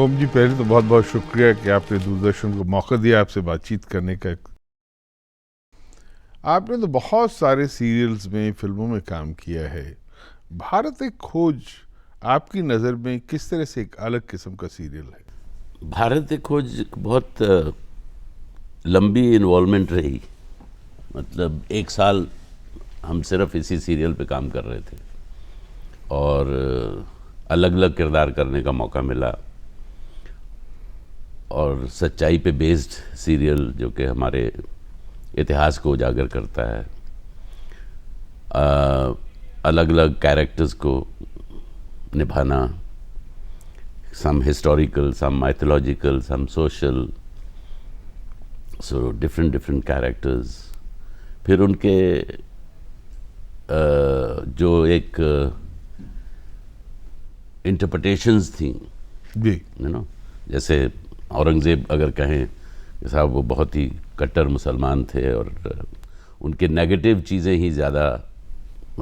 ओम जी, पहले तो बहुत बहुत शुक्रिया कि आपने दूरदर्शन को मौका दिया आपसे बातचीत करने का। आपने तो बहुत सारे सीरियल्स में, फिल्मों में काम किया है। भारत एक खोज आपकी नज़र में किस तरह से एक अलग किस्म का सीरियल है? भारत एक खोज बहुत लंबी इन्वॉल्वमेंट रही। मतलब 1 साल हम सिर्फ इसी सीरियल पे काम कर रहे थे और अलग अलग किरदार करने का मौका मिला और सच्चाई पे बेस्ड सीरियल जो कि हमारे इतिहास को उजागर करता है। अलग अलग कैरेक्टर्स को निभाना, some historical, some mythological, some social, so different characters। फिर उनके जो एक इंटरप्रिटेशंस थी, जी जैसे औरंगज़ेब अगर कहें कि साहब वो बहुत ही कट्टर मुसलमान थे और उनके नेगेटिव चीज़ें ही ज़्यादा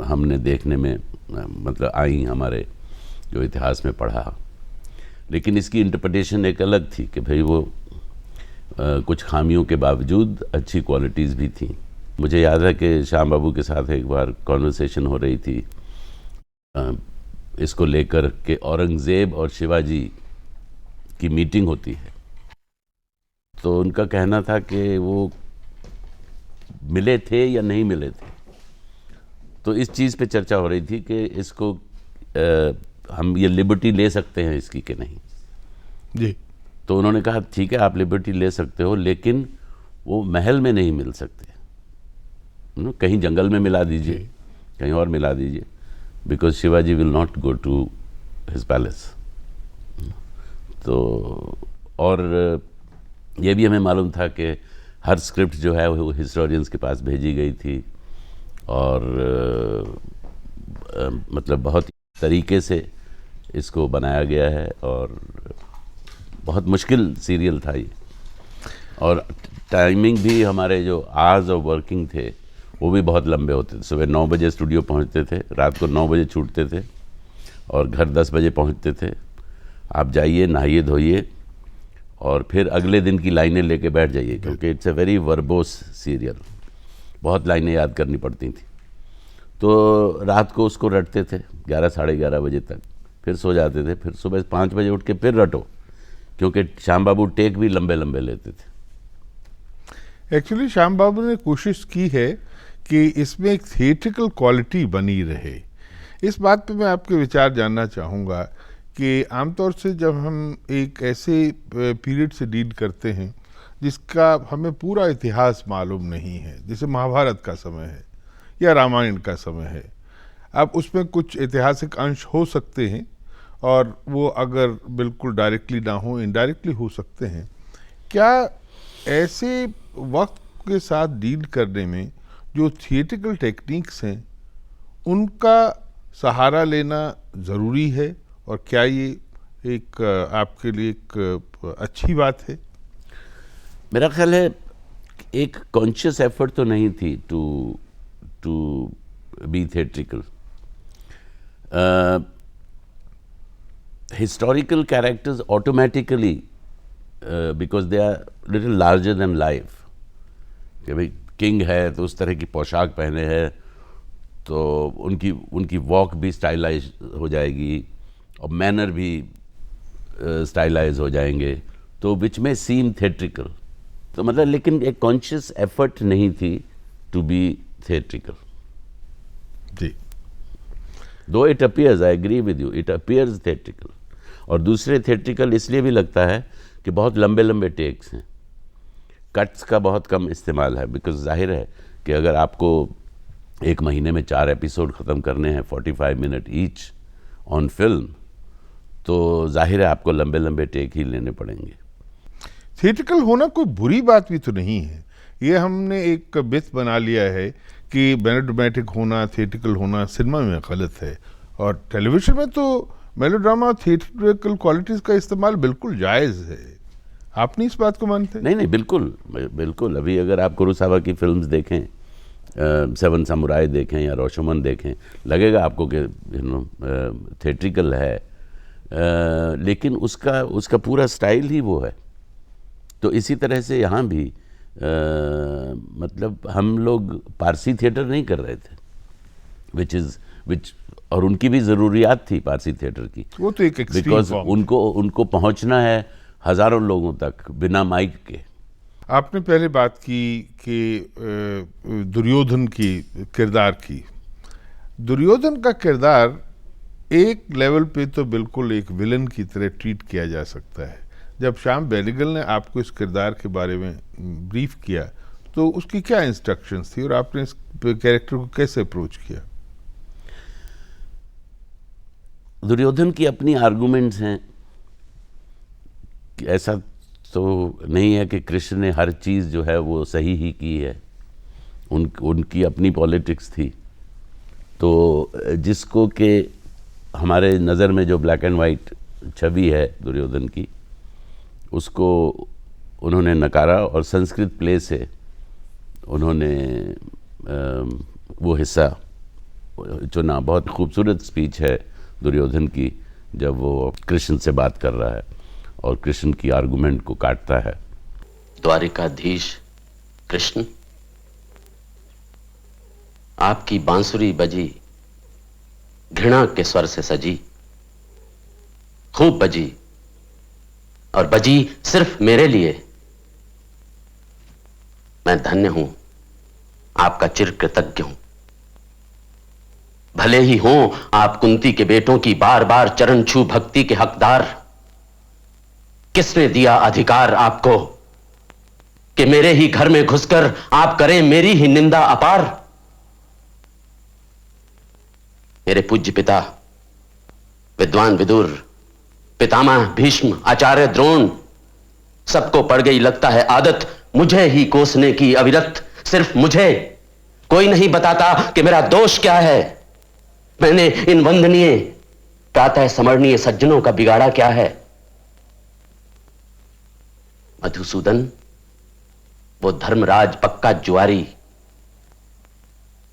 हमने देखने में मतलब आई हमारे जो इतिहास में पढ़ा। लेकिन इसकी इंटरप्रिटेशन एक अलग थी कि भाई वो कुछ खामियों के बावजूद अच्छी क्वालिटीज़ भी थी। मुझे याद है कि श्याम बाबू के साथ एक बार कॉन्वर्सेशन हो रही थी इसको लेकर कि औरंगज़ेब और शिवाजी की मीटिंग होती है, तो उनका कहना था कि वो मिले थे या नहीं मिले थे। तो इस चीज़ पे चर्चा हो रही थी कि इसको हम ये लिबर्टी ले सकते हैं इसकी कि नहीं। जी तो उन्होंने कहा ठीक है आप लिबर्टी ले सकते हो, लेकिन वो महल में नहीं मिल सकते, कहीं जंगल में मिला दीजिए, कहीं और मिला दीजिए, because Shivaji will not go to his palace. तो और ये भी हमें मालूम था कि हर स्क्रिप्ट जो है वो हिस्टोरियंस के पास भेजी गई थी और मतलब बहुत तरीके से इसको बनाया गया है और बहुत मुश्किल सीरियल था ये। और टाइमिंग भी हमारे जो आवर्स ऑफ वर्किंग थे वो भी बहुत लंबे होते थे। सुबह 9 बजे स्टूडियो पहुंचते थे, रात को 9 बजे छूटते थे और घर 10 बजे पहुंचते थे। आप जाइए, नहाइए धोइए और फिर अगले दिन की लाइनें लेके बैठ जाइए, क्योंकि it's a very verbose serial, बहुत लाइनें याद करनी पड़ती थी। तो रात को उसको रटते थे 11 साढ़े 11 बजे तक, फिर सो जाते थे, फिर सुबह 5 बजे उठ के फिर रटो, क्योंकि श्याम बाबू टेक भी लंबे लंबे लेते थे। एक्चुअली श्याम बाबू ने कोशिश की है कि इसमें एक थिएट्रिकल क्वालिटी बनी रहे। इस बात पे मैं आपके विचार जानना चाहूँगा कि आमतौर से जब हम एक ऐसे पीरियड से डील करते हैं जिसका हमें पूरा इतिहास मालूम नहीं है, जैसे महाभारत का समय है या रामायण का समय है, अब उसमें कुछ ऐतिहासिक अंश हो सकते हैं और वो अगर बिल्कुल डायरेक्टली ना हो, इनडायरेक्टली हो सकते हैं। क्या ऐसे वक्त के साथ डील करने में जो थिएट्रिकल टेक्निक्स हैं उनका सहारा लेना ज़रूरी है, और क्या ये एक आपके लिए एक अच्छी बात है? मेरा ख्याल है एक कॉन्शियस एफर्ट तो नहीं थी to be theatrical. Historical characters automatically because they are little larger than life, कि भाई किंग है तो उस तरह की पोशाक पहने हैं तो उनकी वॉक भी स्टाइलाइज हो जाएगी और मैनर भी स्टाइलाइज हो जाएंगे, तो विच में सीम थिएट्रिकल। तो मतलब लेकिन एक कॉन्शियस एफर्ट नहीं थी टू बी थिएट्रिकल। जी, though it appears, I agree with you, it appears theatrical. और दूसरे थिएट्रिकल इसलिए भी लगता है कि बहुत लंबे लंबे टेक्स हैं, कट्स का बहुत कम इस्तेमाल है, बिकॉज जाहिर है कि अगर आपको एक महीने में 4 एपिसोड ख़त्म करने हैं 45 मिनट ईच ऑन फिल्म, तो जाहिर है आपको लंबे लंबे टेक ही लेने पड़ेंगे। थिएट्रिकल होना कोई बुरी बात भी तो नहीं है। ये हमने एक बित बना लिया है कि मेलोड्रामेटिक होना, थिएट्रिकल होना सिनेमा में गलत है, और टेलीविजन में तो मेलोड्रामा, थिएट्रिकल क्वालिटीज़ का इस्तेमाल बिल्कुल जायज़ है। आप नहीं इस बात को मानते? नहीं, बिल्कुल बिल्कुल। अभी अगर आप कुरोसावा की फिल्म्स देखें, 7 समुराई देखें या रोशोमन देखें, लगेगा आपको कि थिएट्रिकल है। लेकिन उसका उसका पूरा स्टाइल ही वो है। तो इसी तरह से यहाँ भी मतलब हम लोग पारसी थिएटर नहीं कर रहे थे, विच और उनकी भी ज़रूरियात थी पारसी थिएटर की, वो तो एक एक्सट्रीम बिकॉज फॉर्म। उनको पहुँचना है हज़ारों लोगों तक बिना माइक के। आपने पहले बात की कि दुर्योधन की किरदार की। दुर्योधन का किरदार एक लेवल पे तो बिल्कुल एक विलन की तरह ट्रीट किया जा सकता है। जब श्याम बेनेगल ने आपको इस किरदार के बारे में ब्रीफ किया तो उसकी क्या इंस्ट्रक्शंस थी और आपने इस कैरेक्टर को कैसे अप्रोच किया? दुर्योधन की अपनी आर्गुमेंट्स हैं कि ऐसा तो नहीं है कि कृष्ण ने हर चीज़ जो है वो सही ही की है, उनकी अपनी पॉलिटिक्स थी। तो जिसको कि हमारे नज़र में जो ब्लैक एंड वाइट छवि है दुर्योधन की, उसको उन्होंने नकारा और संस्कृत प्ले से उन्होंने वो हिस्सा चुना। बहुत खूबसूरत स्पीच है दुर्योधन की जब वो कृष्ण से बात कर रहा है और कृष्ण की आर्गुमेंट को काटता है। द्वारिकाधीश कृष्ण, आपकी बांसुरी बजी घृणा के स्वर से सजी, खूब बजी और बजी सिर्फ मेरे लिए। मैं धन्य हूं, आपका चिर कृतज्ञ हूं। भले ही हों आप कुंती के बेटों की बार बार चरण छू भक्ति के हकदार, किसने दिया अधिकार आपको कि मेरे ही घर में घुसकर आप करें मेरी ही निंदा अपार? मेरे पूज्य पिता विद्वान विदुर, पितामह भीष्म, आचार्य द्रोण, सबको पड़ गई लगता है आदत मुझे ही कोसने की अविरत। सिर्फ मुझे कोई नहीं बताता कि मेरा दोष क्या है। मैंने इन वंदनीय प्रातः स्मरणीय सज्जनों का बिगाड़ा क्या है? मधुसूदन, वो धर्मराज पक्का जुआरी,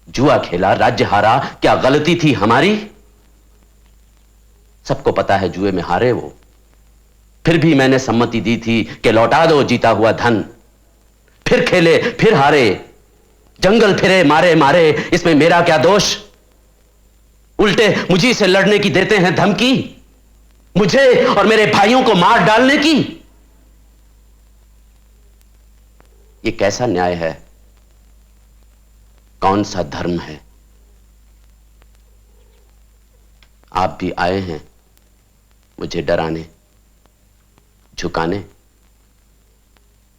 जुआ खेला, राज्य हारा, क्या गलती थी हमारी? सबको पता है जुए में हारे वो, फिर भी मैंने सम्मति दी थी कि लौटा दो जीता हुआ धन। फिर खेले, फिर हारे, जंगल फिरे, मारे मारे, इसमें मेरा क्या दोष? उल्टे मुझी से लड़ने की देते हैं धमकी, मुझे और मेरे भाइयों को मार डालने की। ये कैसा न्याय है? कौन सा धर्म है? आप भी आए हैं मुझे डराने, झुकाने,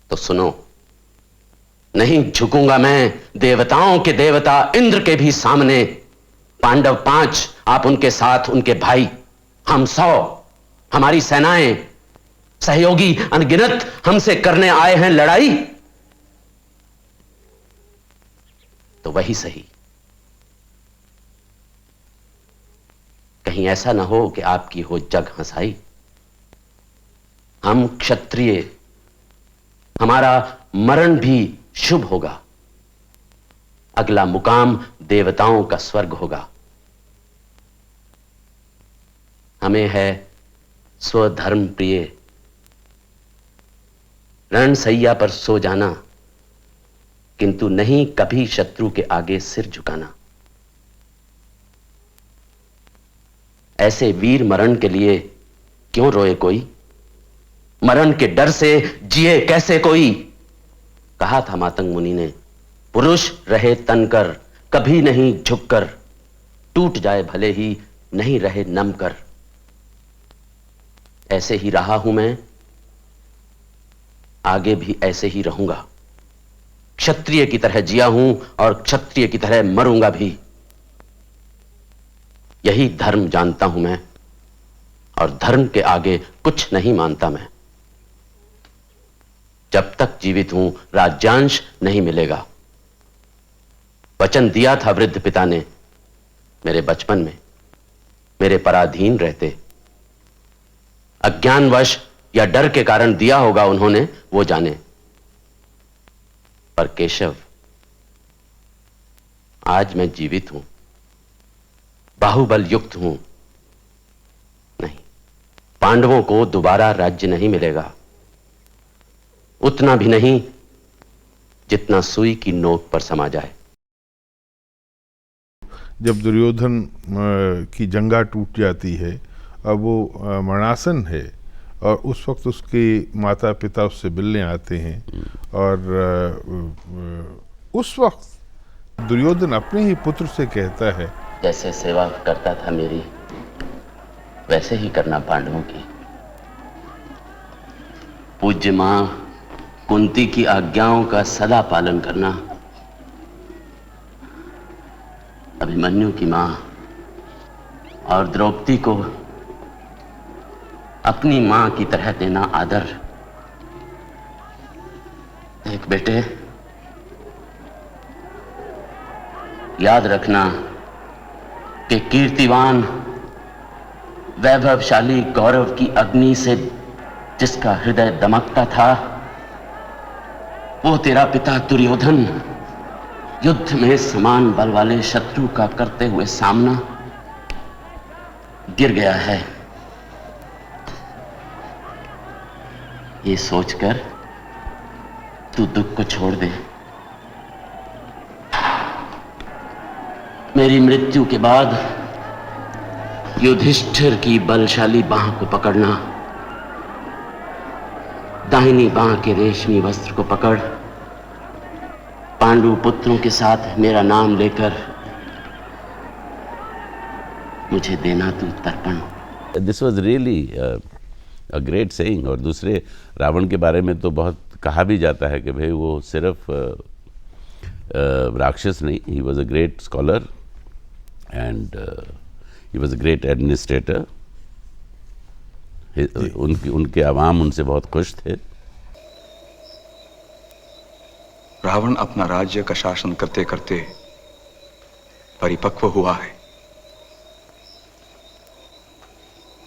तो सुनो, नहीं झुकूंगा मैं देवताओं के देवता इंद्र के भी सामने। पांडव 5, आप उनके साथ उनके भाई, हम 100, हमारी सेनाएं, सहयोगी अनगिनत हमसे करने आए हैं लड़ाई। तो वही सही, कहीं ऐसा ना हो कि आपकी हो जग हंसाई। हम क्षत्रिय, हमारा मरण भी शुभ होगा, अगला मुकाम देवताओं का स्वर्ग होगा। हमें है स्वधर्म प्रिय, रणसैया पर सो जाना, किंतु नहीं कभी शत्रु के आगे सिर झुकाना। ऐसे वीर मरण के लिए क्यों रोए कोई? मरण के डर से जिए कैसे कोई? कहा था मातंग मुनि ने, पुरुष रहे तनकर, कभी नहीं झुककर, टूट जाए भले ही नहीं रहे नम कर। ऐसे ही रहा हूं मैं, आगे भी ऐसे ही रहूंगा। क्षत्रिय की तरह जिया हूं और क्षत्रिय की तरह मरूंगा भी। यही धर्म जानता हूं मैं, और धर्म के आगे कुछ नहीं मानता मैं। जब तक जीवित हूं राज्यांश नहीं मिलेगा। वचन दिया था वृद्ध पिता ने मेरे बचपन में, मेरे पराधीन रहते। अज्ञानवश या डर के कारण दिया होगा उन्होंने, वो जाने। पर केशव, आज मैं जीवित हूं, बाहुबल युक्त हूं। नहीं, पांडवों को दोबारा राज्य नहीं मिलेगा, उतना भी नहीं जितना सुई की नोक पर समा जाए। जब दुर्योधन की जंगा टूट जाती है, अब वो मरणासन है, और उस वक्त उसके माता पिता उससे मिलने आते हैं, और उस वक्त दुर्योधन अपने ही पुत्र से कहता है, जैसे सेवा करता था मेरी, वैसे ही करना पांडवों की। पूज्य मां कुंती की आज्ञाओं का सदा पालन करना। अभिमन्यु की मां और द्रौपदी को अपनी मां की तरह देना आदर। देख बेटे, याद रखना कि कीर्तिवान वैभवशाली गौरव की अग्नि से जिसका हृदय दमकता था, वो तेरा पिता दुर्योधन युद्ध में समान बल वाले शत्रु का करते हुए सामना गिर गया है। ये सोचकर तू दुख को छोड़ दे। मेरी मृत्यु के बाद युधिष्ठिर की बलशाली बांह को पकड़ना, दाहिनी बांह के रेशमी वस्त्र को पकड़ पांडु पुत्रों के साथ मेरा नाम लेकर मुझे देना तू तर्पण। This was really a great saying. और दूसरे, रावण के बारे में तो बहुत कहा भी जाता है कि भाई वो सिर्फ राक्षस नहीं, he was a great scholar and he was a great administrator. उनके अवाम उनसे बहुत खुश थे। रावण अपना राज्य का शासन करते करते परिपक्व हुआ है।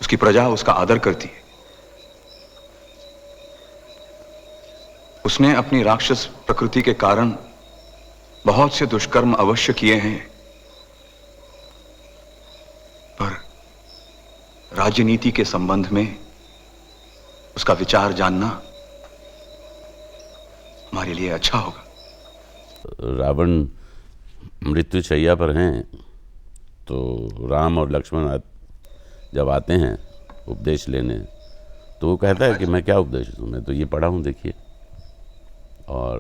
उसकी प्रजा उसका आदर करती है। उसने अपनी राक्षस प्रकृति के कारण बहुत से दुष्कर्म अवश्य किए हैं, पर राजनीति के संबंध में उसका विचार जानना हमारे लिए अच्छा होगा। रावण मृत्युशैया पर हैं, तो राम और लक्ष्मण जब आते हैं उपदेश लेने, तो वो कहता है कि मैं क्या उपदेश दूँ, मैं तो ये पढ़ा हूँ, देखिए। और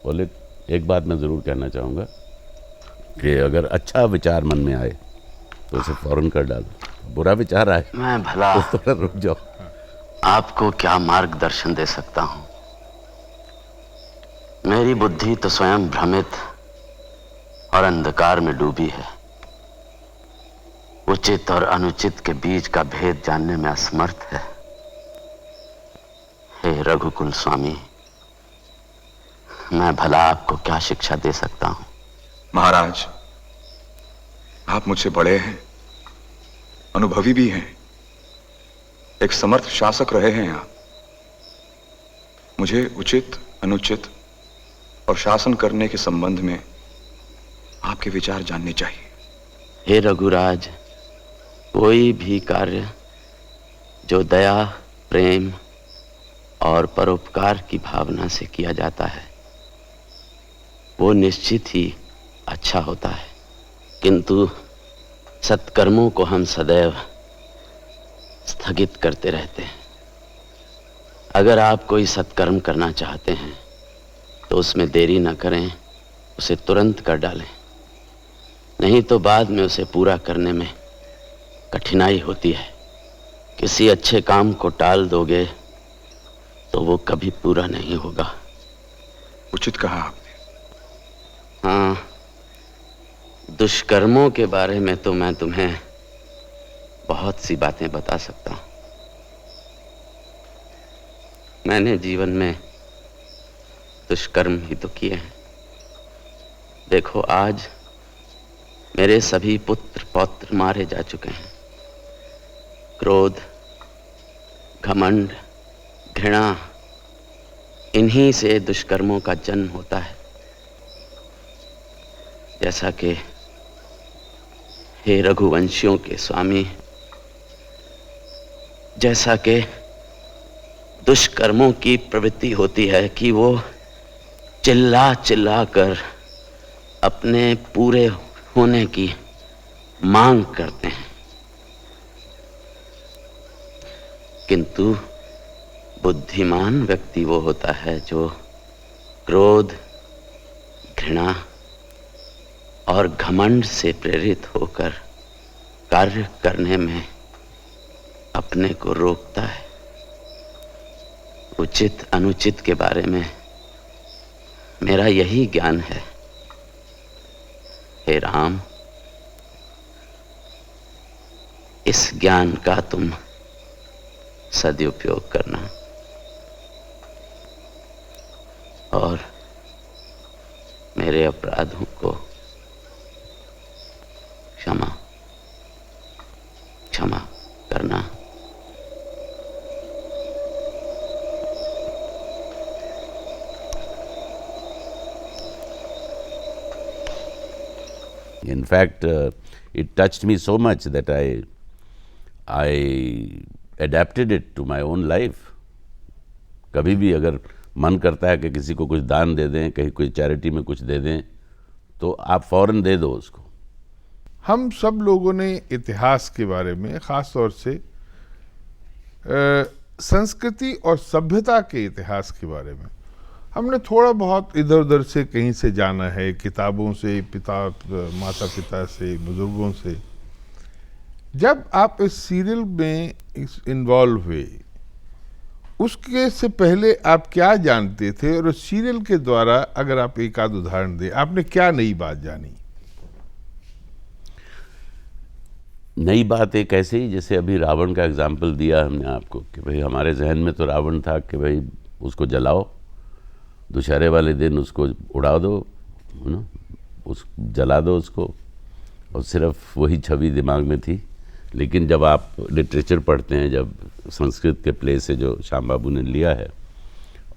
बोले, एक बात मैं ज़रूर कहना चाहूँगा कि अगर अच्छा विचार मन में आए तो उसे फौरन कर डालो, बुरा विचार आए मैं भला तो थोड़ा रुक जाओ। आपको क्या मार्गदर्शन दे सकता हूं? मेरी बुद्धि तो स्वयं भ्रमित और अंधकार में डूबी है। उचित और अनुचित के बीच का भेद जानने में असमर्थ है। हे रघुकुल स्वामी, मैं भला आपको क्या शिक्षा दे सकता हूं? महाराज, आप मुझसे बड़े हैं, अनुभवी भी हैं, एक समर्थ शासक रहे हैं आप। मुझे उचित, अनुचित और शासन करने के संबंध में आपके विचार जानने चाहिए। हे रघुराज, कोई भी कार्य जो दया, प्रेम और परोपकार की भावना से किया जाता है, वो निश्चित ही अच्छा होता है। किंतु सत्कर्मों को हम सदैव स्थगित करते रहते हैं। अगर आप कोई सत्कर्म करना चाहते हैं तो उसमें देरी न करें, उसे तुरंत कर डालें, नहीं तो बाद में उसे पूरा करने में कठिनाई होती है। किसी अच्छे काम को टाल दोगे तो वो कभी पूरा नहीं होगा। उचित कहा आपने। हाँ, दुष्कर्मों के बारे में तो मैं तुम्हें बहुत सी बातें बता सकता हूं। मैंने जीवन में दुष्कर्म ही तो किए हैं। देखो, आज मेरे सभी पुत्र पौत्र मारे जा चुके हैं। क्रोध, घमंड, घृणा, इन्हीं से दुष्कर्मों का जन्म होता है। जैसा कि हे रघुवंशियों के स्वामी जैसा कि दुष्कर्मों की प्रवृत्ति होती है कि वो चिल्ला चिल्ला कर अपने पूरे होने की मांग करते हैं, किंतु बुद्धिमान व्यक्ति वो होता है जो क्रोध, घृणा और घमंड से प्रेरित होकर कार्य करने में अपने को रोकता है। उचित अनुचित के बारे में मेरा यही ज्ञान है। हे राम, इस ज्ञान का तुम सदुपयोग करना और मेरे अपराधों को क्षमा करना। In fact, it touched me so much that I adapted it to my own life. कभी भी अगर मन करता है कि किसी को कुछ दान दे दें, कहीं कोई चैरिटी में कुछ दे दें, तो आप फौरन दे दो उसको। हम सब लोगों ने इतिहास के बारे में, ख़ास तौर से संस्कृति और सभ्यता के इतिहास के बारे में हमने थोड़ा बहुत इधर उधर से कहीं से जाना है, किताबों से, माता पिता से, बुजुर्गों से। जब आप इस सीरियल में इन्वॉल्व हुए, उसके से पहले आप क्या जानते थे, और उस सीरियल के द्वारा अगर आप एक आध उदाहरण दें, आपने क्या नई बात जानी? नई बात एक ऐसे ही, जैसे अभी रावण का एग्जाम्पल दिया हमने आपको कि भाई हमारे जहन में तो रावण था कि भाई उसको जलाओ, दुशहरे वाले दिन उसको उड़ा दो, उस जला दो उसको, और सिर्फ वही छवि दिमाग में थी। लेकिन जब आप लिटरेचर पढ़ते हैं, जब संस्कृत के प्ले से जो श्याम बाबू ने लिया है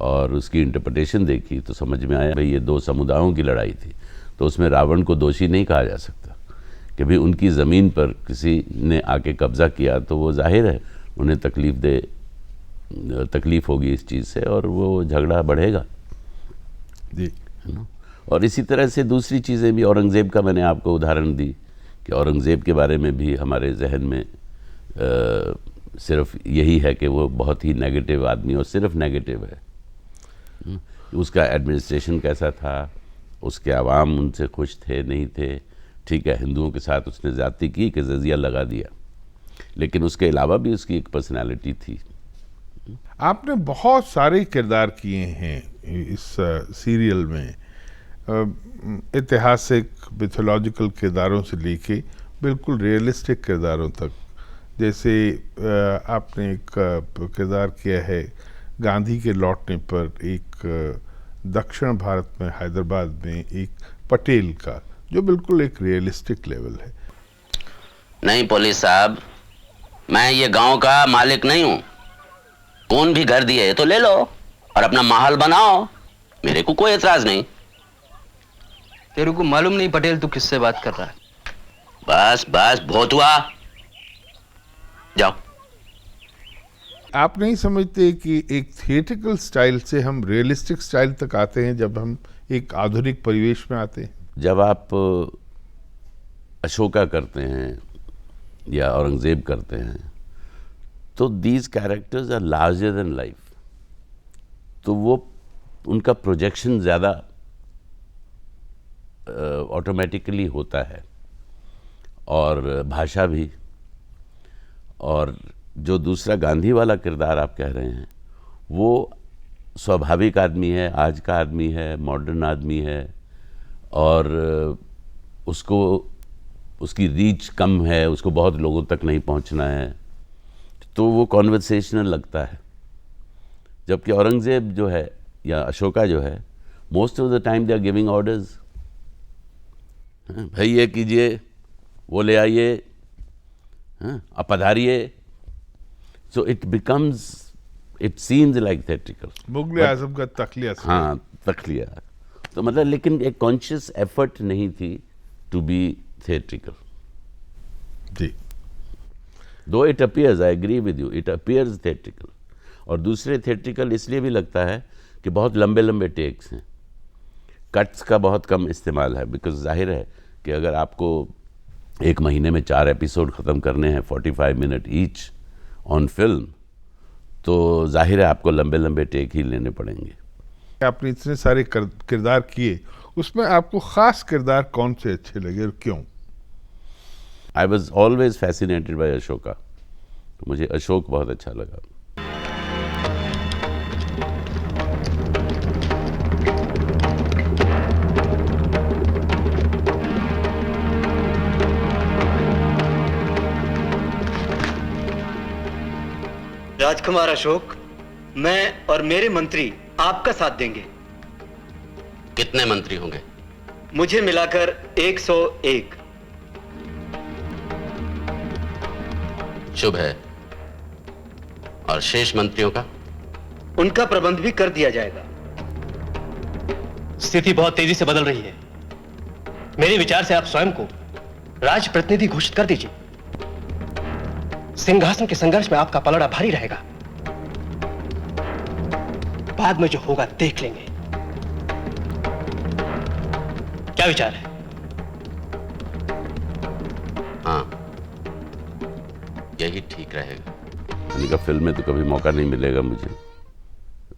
और उसकी इंटरप्रिटेशन देखी, तो समझ में आया भाई ये दो समुदायों की लड़ाई थी। तो उसमें रावण को दोषी नहीं कहा जा सकता कि भाई उनकी ज़मीन पर किसी ने आके कब्ज़ा किया, तो वो जाहिर है उन्हें तकलीफ़ होगी इस चीज़ से, और वो झगड़ा बढ़ेगा जी। है ना। और इसी तरह से दूसरी चीज़ें भी, औरंगज़ेब का मैंने आपको उदाहरण दी कि औरंगज़ेब के बारे में भी हमारे जहन में सिर्फ यही है कि वो बहुत ही नेगेटिव आदमी, और सिर्फ नेगेटिव है। उसका एडमिनिस्ट्रेशन कैसा था, उसके आवाम उनसे खुश थे नहीं थे, ठीक है, हिंदुओं के साथ उसने ज़्यादती की कि जजिया लगा दिया, लेकिन उसके अलावा भी उसकी एक पर्सनालिटी थी। आपने बहुत सारे किरदार किए हैं इस सीरियल में, ऐतिहासिक मिथोलॉजिकल किरदारों से लेके बिल्कुल रियलिस्टिक किरदारों तक। जैसे आपने एक किरदार किया है गांधी के लौटने पर, एक दक्षिण भारत में, हैदराबाद में एक पटेल का, जो बिल्कुल एक रियलिस्टिक लेवल है। नहीं पुलिस साहब, मैं ये गांव का मालिक नहीं हूं। कौन भी घर दिए तो ले लो और अपना महल बनाओ, मेरे को कोई एतराज नहीं। तेरे को मालूम नहीं पटेल तू किससे बात कर रहा है? बस बस बहुत हुआ, जाओ। आप नहीं समझते कि एक थिएट्रिकल स्टाइल से हम रियलिस्टिक स्टाइल तक आते हैं जब हम एक आधुनिक परिवेश में आते हैं? जब आप अशोका करते हैं या औरंगज़ेब करते हैं, तो these characters are larger than life, तो वो उनका प्रोजेक्शन ज़्यादा ऑटोमेटिकली होता है, और भाषा भी। और जो दूसरा गांधी वाला किरदार आप कह रहे हैं, वो स्वाभाविक आदमी है, आज का आदमी है, मॉडर्न आदमी है, और उसको उसकी रीच कम है, उसको बहुत लोगों तक नहीं पहुंचना है, तो वो कॉन्वर्सेशनल लगता है। जबकि औरंगज़ेब जो है या अशोका जो है, most of the time they are giving orders, भाई ये कीजिए, वो ले आइए, आप पधारिए। So it becomes, it seems like theatrical. Mughal Azam का तखलिया। हाँ, तखलिया। तो मतलब, लेकिन एक कॉन्शियस एफर्ट नहीं थी टू बी थिएट्रिकल। जी। Though it appears, I agree with you, it appears theatrical, और दूसरे थिएट्रिकल इसलिए भी लगता है कि बहुत लंबे लंबे टेक्स हैं, कट्स का बहुत कम इस्तेमाल है, बिकॉज जाहिर है कि अगर आपको एक महीने में 4 एपिसोड ख़त्म करने हैं 45 मिनट ईच ऑन फिल्म, तो जाहिर है आपको लंबे लंबे टेक ही लेने पड़ेंगे। आपने इतने सारे किरदार किए, उसमें आपको खास किरदार कौन से अच्छे लगे और क्यों? I was always fascinated by Ashoka, तो मुझे अशोक बहुत अच्छा लगा। राजकुमार अशोक, मैं और मेरे मंत्री आपका साथ देंगे। कितने मंत्री होंगे? मुझे मिलाकर 101। शुभ है। और शेष मंत्रियों का? उनका प्रबंध भी कर दिया जाएगा। स्थिति बहुत तेजी से बदल रही है। मेरे विचार से आप स्वयं को राजप्रतिनिधि घोषित कर दीजिए। सिंहासन के संघर्ष में आपका पलड़ा भारी रहेगा। बाद में जो होगा देख लेंगे। क्या विचार है? हाँ, यही ठीक रहेगा। मैंने कहा फिल्म में तो कभी मौका नहीं मिलेगा मुझे।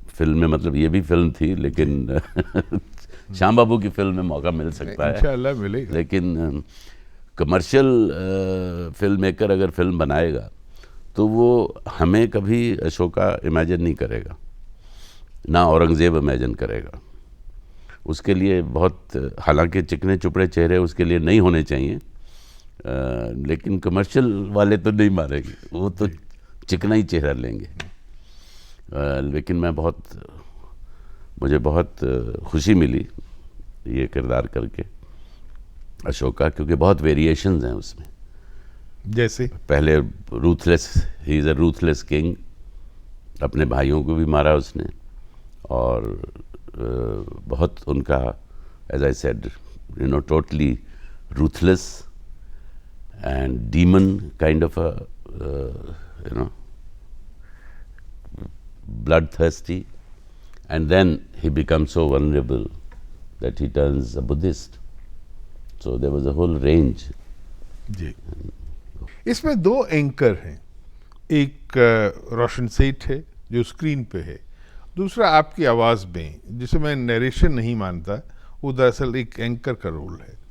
फिल्म में मतलब ये भी फिल्म थी, लेकिन श्याम बाबू की फिल्म में मौका मिल सकता है इंशाअल्लाह मिलेगा। लेकिन कमर्शियल फिल्म मेकर अगर फिल्म बनाएगा तो वो हमें कभी अशोका इमेजिन नहीं करेगा, ना औरंगज़ेब इमेजिन करेगा। उसके लिए बहुत, हालांकि चिकने चुपड़े चेहरे उसके लिए नहीं होने चाहिए, लेकिन कमर्शियल वाले तो नहीं मारेंगे, वो तो चिकना ही चेहरा लेंगे। लेकिन मुझे बहुत खुशी मिली ये किरदार करके अशोका, क्योंकि बहुत वेरिएशंस हैं उसमें। जैसे पहले ruthless, he is a ruthless king, अपने भाइयों को भी मारा उसने, और बहुत उनका, as I said, totally ruthless and demon kind of a bloodthirsty, and then he becomes so vulnerable that he turns a Buddhist. So there was a whole range. जी, इसमें 2 एंकर हैं। एक रोशन सेठ है जो स्क्रीन पे है, दूसरा आपकी आवाज़ में, जिसे मैं नरेशन नहीं मानता, वो दरअसल एक एंकर का रोल है।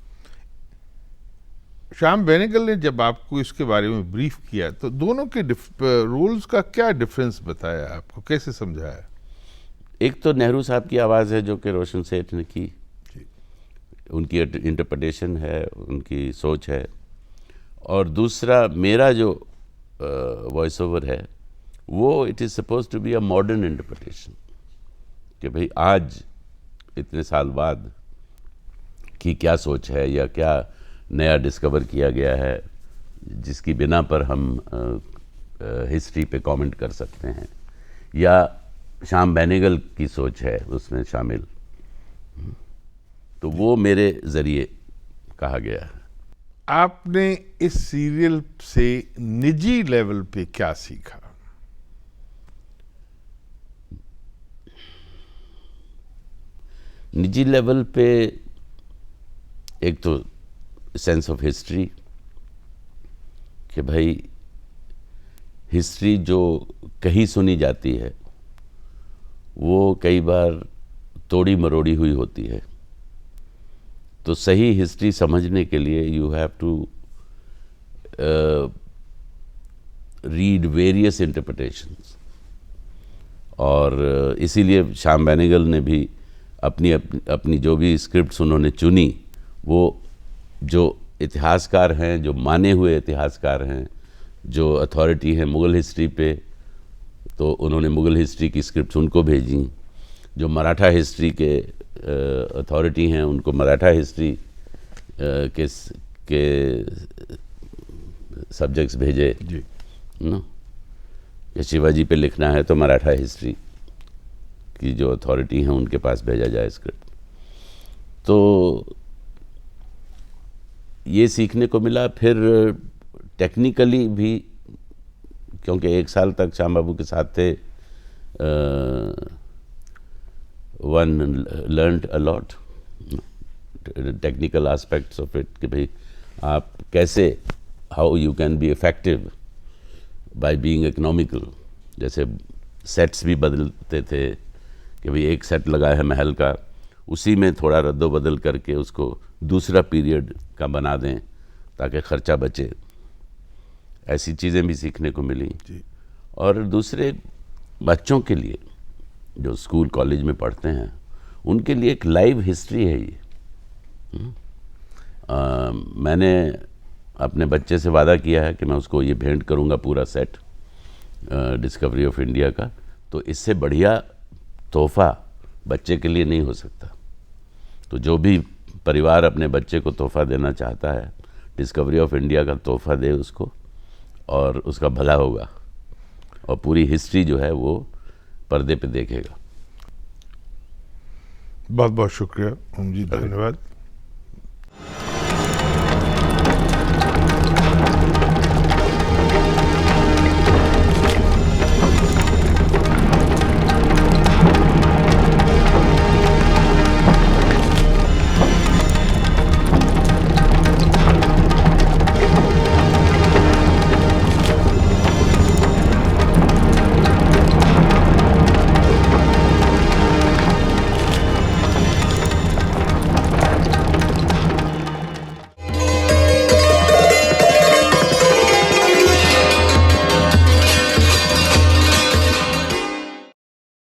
श्याम बेनेगल ने जब आपको इसके बारे में ब्रीफ किया तो दोनों के रोल्स का क्या डिफरेंस बताया आपको, कैसे समझाया? एक तो नेहरू साहब की आवाज़ है जो कि रोशन सेठ ने की, उनकी इंटरप्रिटेशन है, उनकी सोच है, और दूसरा मेरा जो वॉइस ओवर है वो it is suppose to be a modern interpretation, कि भाई आज इतने साल बाद की क्या सोच है या क्या नया डिस्कवर किया गया है जिसकी बिना पर हम हिस्ट्री पे कमेंट कर सकते हैं, या श्याम बेनेगल की सोच है उसमें शामिल, तो वो मेरे ज़रिए कहा गया है। आपने इस सीरियल से निजी लेवल पे क्या सीखा? निजी लेवल पे एक तो सेंस ऑफ हिस्ट्री, कि भाई हिस्ट्री जो कहीं सुनी जाती है वो कई बार तोड़ी मरोड़ी हुई होती है, तो सही हिस्ट्री समझने के लिए you have to read various interpretations, और इसीलिए श्याम बेनेगल ने भी अपनी जो भी स्क्रिप्ट्स उन्होंने चुनी, वो जो इतिहासकार हैं, जो माने हुए इतिहासकार हैं, जो अथॉरिटी हैं मुग़ल हिस्ट्री पे, तो उन्होंने मुग़ल हिस्ट्री की स्क्रिप्ट्स उनको भेजी, जो मराठा हिस्ट्री के अथॉरिटी हैं उनको मराठा हिस्ट्री के सब्जेक्ट्स भेजे जी, नो, या शिवाजी पे लिखना है तो मराठा हिस्ट्री की जो अथॉरिटी हैं उनके पास भेजा जाए स्क्रिप्ट। तो ये सीखने को मिला। फिर टेक्निकली भी क्योंकि 1 साल तक श्याम बाबू के साथ थे, one learned a lot technical aspects of it, कि भाई आप कैसे, how you can be effective by being economical. जैसे सेट्स भी बदलते थे कि भाई एक सेट लगा है महल का, उसी में थोड़ा रद्दो बदल करके उसको दूसरा पीरियड का बना दें ताकि ख़र्चा बचे। ऐसी चीज़ें भी सीखने को मिली। और दूसरे बच्चों के लिए जो स्कूल कॉलेज में पढ़ते हैं, उनके लिए एक लाइव हिस्ट्री है ये। मैंने अपने बच्चे से वादा किया है कि मैं उसको ये भेंट करूँगा पूरा सेट डिस्कवरी ऑफ इंडिया का। तो इससे बढ़िया तोहफ़ा बच्चे के लिए नहीं हो सकता। तो जो भी परिवार अपने बच्चे को तोहफ़ा देना चाहता है, डिस्कवरी ऑफ इंडिया का तोहफ़ा दे उसको, और उसका भला होगा, और पूरी हिस्ट्री जो है वो पर्दे पे देखेगा। बहुत बहुत शुक्रिया ओम जी, धन्यवाद।